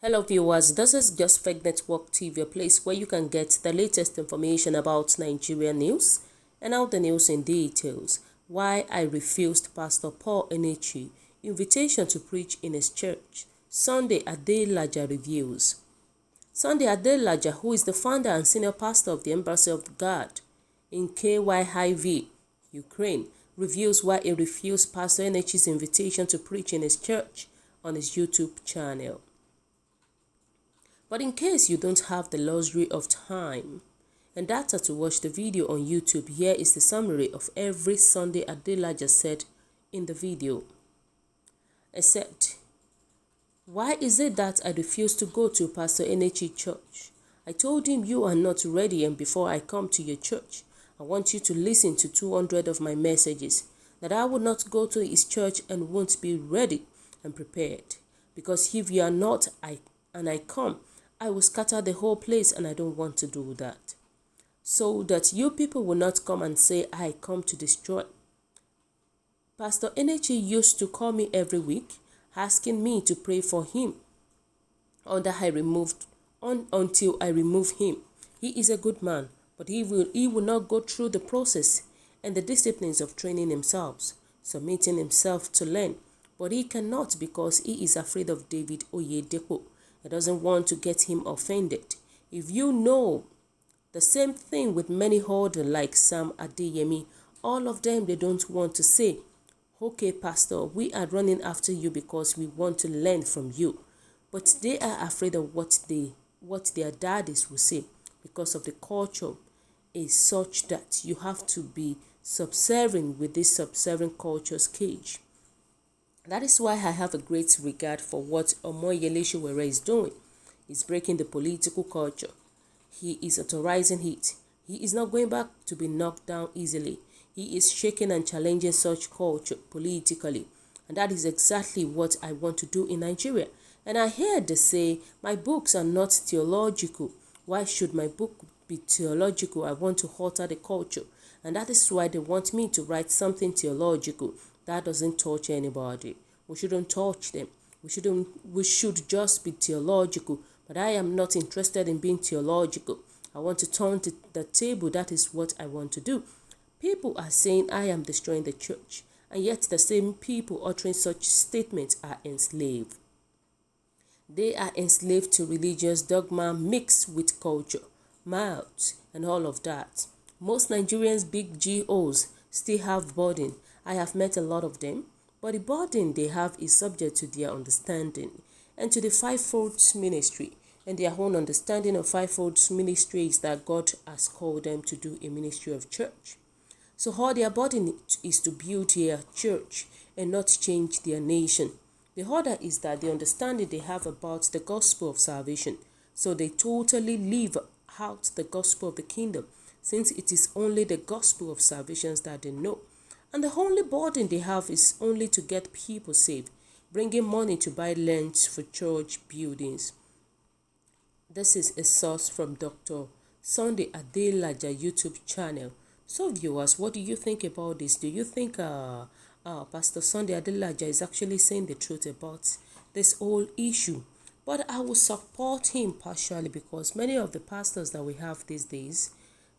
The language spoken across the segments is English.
Hello viewers, this is Just Fake Network TV, a place where you can get the latest information about Nigerian news and all the news in details. Why I refused Pastor Paul Enechi invitation to preach in his church. Sunday Adelaja reviews. Sunday Adelaja, who is the founder and senior pastor of the Embassy of God in KYIV, Ukraine, reviews why he refused Pastor Enechi's invitation to preach in his church on his YouTube channel. But in case you don't have the luxury of time and data to watch the video on YouTube, here is the summary of every Sunday Adelaja said in the video. Except, why is it that I refuse to go to Pastor Enechi church? I told him you are not ready, and before I come to your church, I want you to listen to 200 of my messages, that I would not go to his church and won't be ready and prepared. Because if you are not, I come, I will scatter the whole place, and I don't want to do that. So that you people will not come and say, I come to destroy. Pastor Enechi used to call me every week, asking me to pray for him until I remove him. He is a good man, but he will not go through the process and the disciplines of training himself, submitting himself to learn. But he cannot because he is afraid of David Oyedepo. He doesn't want to get him offended. If you know the same thing with many other like Sam Adeyemi, all of them, they don't want to say, okay, Pastor, we are running after you because we want to learn from you. But they are afraid of what their daddies will say, because of the culture is such that you have to be subservient with this subservient culture's cage. That is why I have a great regard for what Omoyele Sowore is doing. He's breaking the political culture. He is authorizing it. He is not going back to be knocked down easily. He is shaking and challenging such culture politically. And that is exactly what I want to do in Nigeria. And I heard they say, my books are not theological. Why should my book be theological? I want to alter the culture. And that is why they want me to write something theological. That doesn't touch anybody. We shouldn't touch them. We should just be theological. But I am not interested in being theological. I want to turn the table. That is what I want to do. People are saying I am destroying the church. And yet the same people uttering such statements are enslaved. They are enslaved to religious dogma mixed with culture, mouths, and all of that. Most Nigerians, big GOs, still have burden. I have met a lot of them, but the burden they have is subject to their understanding and to the fivefold ministry. And their own understanding of fivefold ministry is that God has called them to do a ministry of church. So all their burden is to build their church and not change their nation. The other is that the understanding they have about the gospel of salvation. So they totally leave out the gospel of the kingdom, since it is only the gospel of salvation that they know. And the only burden they have is only to get people saved, bringing money to buy land for church buildings. This is a source from Dr. Sunday Adelaja YouTube channel. So viewers, what do you think about this? Do you think Pastor Sunday Adelaja is actually saying the truth about this whole issue? But I will support him partially, because many of the pastors that we have these days,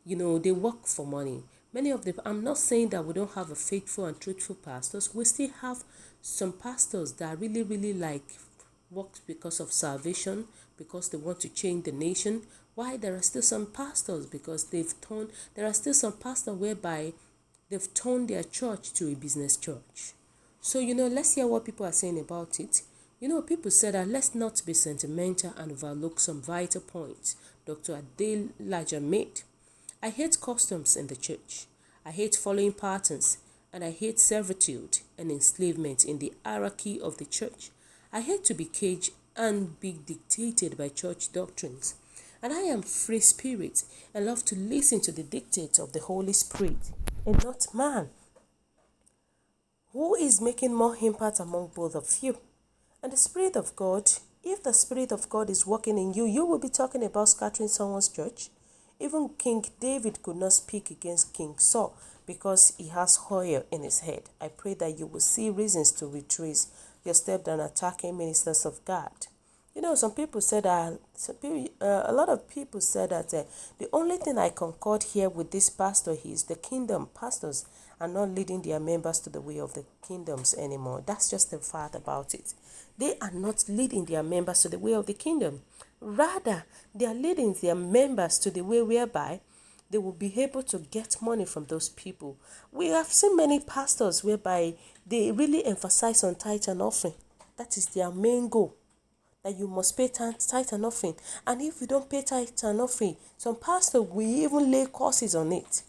they work for money. I'm not saying that we don't have a faithful and truthful pastors. We still have some pastors that really work because of salvation, because they want to change the nation. Why there are still some pastors? Because there are still some pastors whereby they've turned their church to a business church. So, let's hear what people are saying about it. People said that let's not be sentimental and overlook some vital points Dr. Adelaja made. I hate customs in the church. I hate following patterns, and I hate servitude and enslavement in the hierarchy of the church. I hate to be caged and be dictated by church doctrines. And I am free spirit and love to listen to the dictates of the Holy Spirit and not man. Who is making more impact among both of you? And the Spirit of God, if the Spirit of God is working in you, you will be talking about scattering someone's church. Even King David could not speak against King Saul because he has oil in his head. I pray that you will see reasons to retrace your step than attacking ministers of God. Some people said that, a lot of people said that the only thing I concord here with this pastor is the kingdom pastors are not leading their members to the way of the kingdoms anymore. That's just the fact about it. They are not leading their members to the way of the kingdom. Rather, they are leading their members to the way whereby they will be able to get money from those people. We have seen many pastors whereby they really emphasize on tithe and offering. That is their main goal, that you must pay tithe and offering. And if you don't pay tithe and offering, some pastors will even lay courses on it.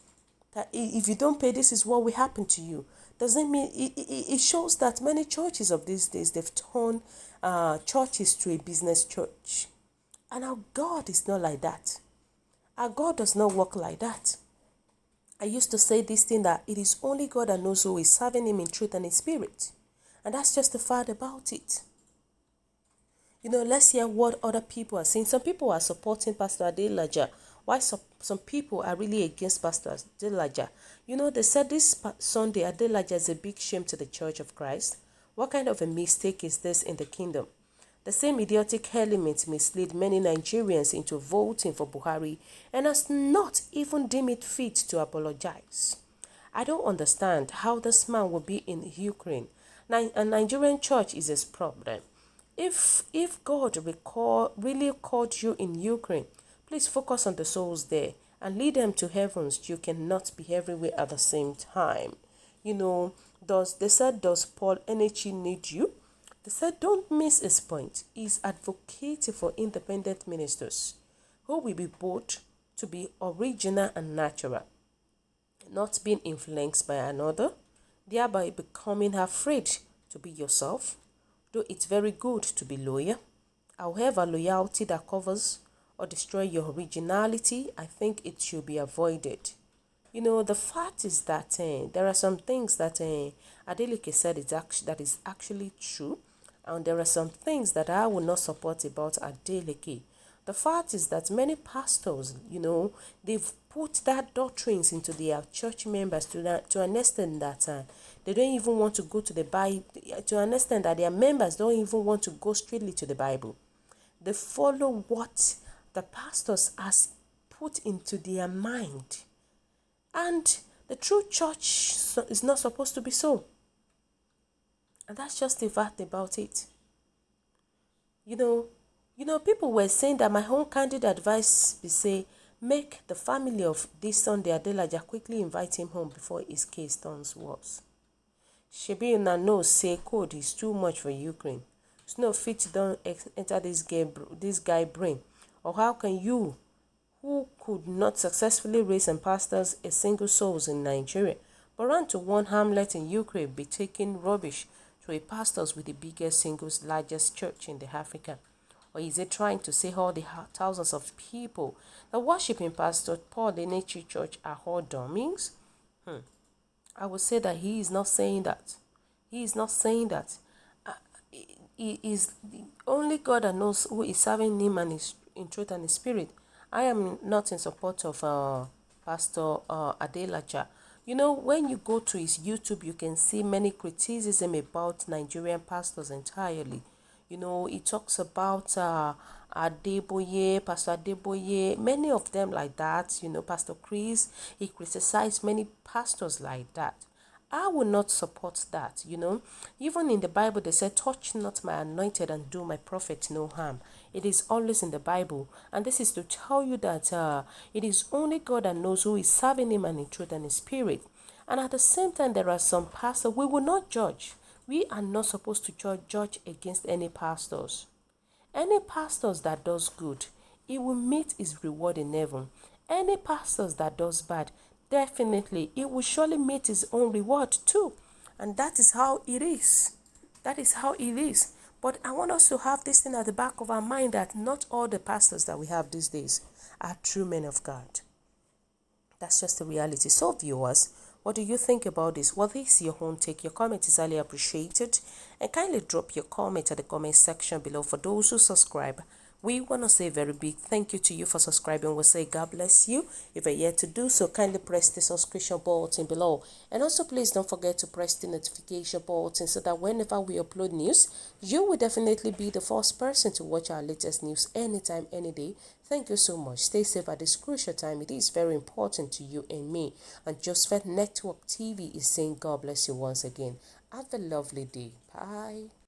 That if you don't pay, this is what will happen to you. Doesn't mean it shows that many churches of these days, they've turned churches to a business church. And our God is not like that. Our God does not work like that. I used to say this thing, that it is only God that knows who is serving him in truth and in spirit. And that's just the fact about it. Let's hear what other people are saying. Some people are supporting Pastor Adelaja, while some people are really against Pastor Adelaja. They said this Sunday, Adelaja is a big shame to the Church of Christ. What kind of a mistake is this in the kingdom? The same idiotic element mislead many Nigerians into voting for Buhari and has not even deemed it fit to apologize. I don't understand how this man will be in Ukraine. A Nigerian church is his problem. If God really called you in Ukraine, please focus on the souls there and lead them to heavens. You cannot be everywhere at the same time. They said, does Paul Enechi need you? They said, don't miss his point. He's advocating for independent ministers who will be both to be original and natural, not being influenced by another, thereby becoming afraid to be yourself. Though it's very good to be loyal, however, loyalty that covers or destroy your originality, I think it should be avoided. The fact is that there are some things that Adeleke said that is actually true, and there are some things that I will not support about Adeleke. The fact is that many pastors, they've put that doctrines into their church members to an extent that they don't even want to go to the Bible, to an extent that their members don't even want to go straightly to the Bible. They follow what the pastors has put into their mind. And the true church is not supposed to be so. And that's just the fact about it. People were saying that my own candid advice be say, make the family of this Sunday Adelaja quickly invite him home before his case turns worse. Shebi una know say code is too much for Ukraine. No fit don't enter this guy brain. Or how can you, who could not successfully raise and pastors a single souls in Nigeria, but run to one hamlet in Ukraine, be taking rubbish to a pastors with the biggest single largest church in the Africa? Or is it trying to say all the thousands of people that worship in Pastor Paul Enechi Church are all dummies? I would say that he is not saying that. He is not saying that. He is the only God that knows who is serving him and is in truth and in spirit. I am not in support of Pastor Adelaja. When you go to his YouTube, you can see many criticism about Nigerian pastors entirely. He talks about Adeboye, Pastor Adeboye, many of them like that. Pastor Chris, he criticized many pastors like that. I will not support that. Even in the Bible, they said, touch not my anointed and do my prophet no harm. It is always in the Bible. And this is to tell you that it is only God that knows who is serving him and in truth and in spirit. And at the same time, there are some pastors we will not judge. We are not supposed to judge against any pastors. Any pastors that does good, he will meet his reward in heaven. Any pastors that does bad, definitely he will surely meet his own reward too. And that is how it is. That is how it is. But I want us to have this thing at the back of our mind, that not all the pastors that we have these days are true men of God. That's just the reality. So viewers, what do you think about this? What is your own take? Your comment is highly appreciated. And kindly drop your comment at the comment section below. For those who subscribe, We want to say a very big thank you to you for subscribing. We say God bless you. If you're yet to do so, kindly press the subscription button below. And also please don't forget to press the notification button so that whenever we upload news, you will definitely be the first person to watch our latest news anytime, any day. Thank you so much. Stay safe at this crucial time. It is very important to you and me. And Joseph Network TV is saying God bless you once again. Have a lovely day. Bye.